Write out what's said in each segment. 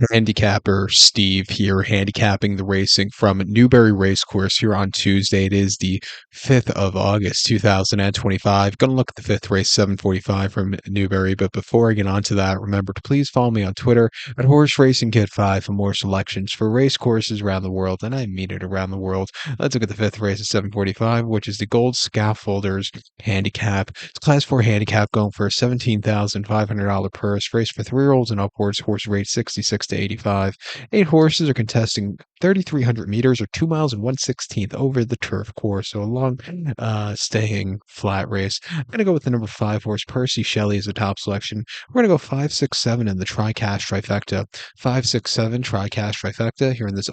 Handicapper Steve here, handicapping the racing from Newbury Racecourse here on Tuesday. It is the 5th of August, 2025. Gonna look at the fifth race, 7:45 from Newbury. But before I get on to that, remember to please follow me on Twitter at Horse Racing Kid 5 for more selections for race courses around the world. And I mean it, around the world. Let's look at the fifth race at 7:45, which is the Gold Scaffolders Handicap. It's Class 4 handicap going for a $17,500 purse. Race for 3-year-olds and upwards. Horse rate 66 to 85. 8 horses are contesting 3,300 meters or 2 miles and 1/16 over the turf course. So a long, staying flat race. I'm going to go with the number 5 horse, Percy Shelley, as the top selection. We're going to go 5, 6, 7 in the TriCash trifecta. 5, 6, 7 TriCash trifecta here in this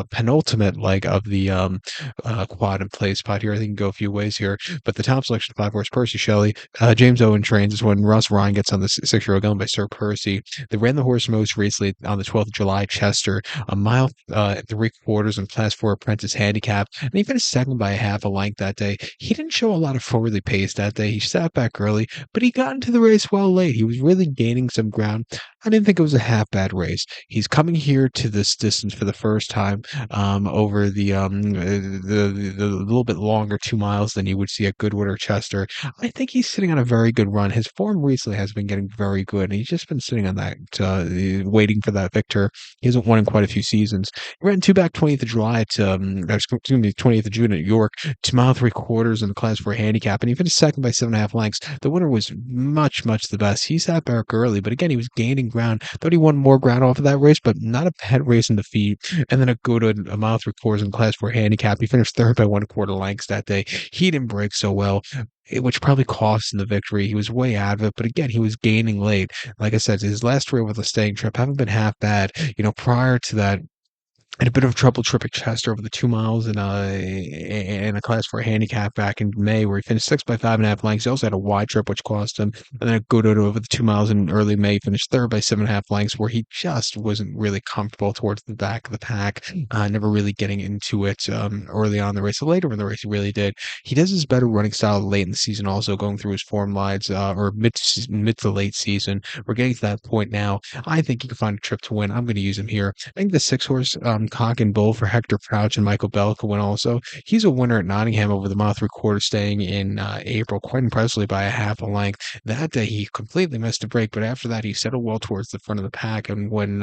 penultimate leg of the quad and play spot here. I think you can go a few ways here, but the top selection, 5 horse, Percy Shelley. James Owen trains is when Russ Ryan gets on the 6-year-old going by Sir Percy. They ran the horse most recently on the 12th of July, Chester, a mile 3/4 in Class 4 apprentice handicap, and he finished second by a half a length that day. He didn't show a lot of forwardly pace that day. He sat back early, but he got into the race well late. He was really gaining some ground. I didn't think it was a half bad race. He's coming here to this distance for the first time, over the little bit longer 2 miles than you would see at Goodwood or Chester. I think he's sitting on a very good run. His form recently has been getting very good, and he's just been sitting on that, waiting for that victor. He hasn't won in quite a few seasons. He ran 2 back 20th of July at, 20th of June at York, 2 mile 3/4 in the Class 4 handicap, and he finished second by 7.5 lengths. The winner was much, much the best. He sat back early, but again, he was gaining ground. Thought he won more ground off of that race, but not a bad race in defeat. And then go to a mile 3/4 in Class 4 handicap. He finished third by 1/4 lengths that day. He didn't break so well, which probably cost him the victory. He was way out of it, but again, he was gaining late. Like I said, his last 3 with a staying trip haven't been half bad. Prior to that, had a bit of trouble tripping Chester over the 2 miles in a Class 4 handicap back in May, where he finished 6 by 5.5 lengths. He also had a wide trip, which cost him. And then go to over the 2 miles in early May, finished third by 7.5 lengths, where he just wasn't really comfortable towards the back of the pack, never really getting into it early on in the race. So later in the race, he really did. He does his better running style late in the season, also going through his form lines, or mid to late season. We're getting to that point now. I think he can find a trip to win. I'm going to use him here. I think the 6 horse, Cock and Bull for Hector Crouch and Michael Bell could win also. He's a winner at Nottingham over the mile 3/4, staying in April, quite impressively by a half a length. That day he completely missed a break, but after that he settled well towards the front of the pack, and when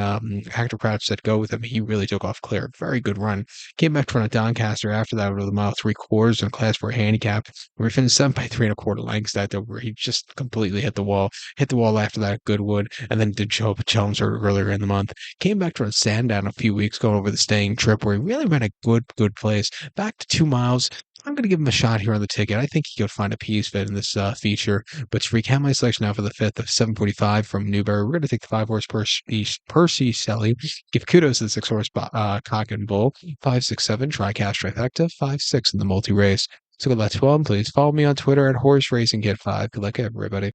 Hector Crouch said go with him, he really took off clear. Very good run. Came back to run at Doncaster after that over the mile 3/4 in a Class 4 handicap, where he finished 7 by 3.25 lengths that day, where he just completely hit the wall. Hit the wall after that at Goodwood, and then did show up at Chelmsford earlier in the month. Came back to run Sandown a few weeks ago over the staying trip, where he really ran a good place. Back to 2 miles. I'm going to give him a shot here on the ticket. I think he could find a piece fit in this feature. But to recap my selection now for the 5th of 7:45 from Newbury, we're going to take the 5 horse Percy Shelley. Give kudos to the 6 horse Cock and Bull. 5, 6, 7 TriCash trifecta. 5, 6 in the multi race. So good luck to all. Please follow me on Twitter at Horse Racing Kid 5. Good luck, everybody.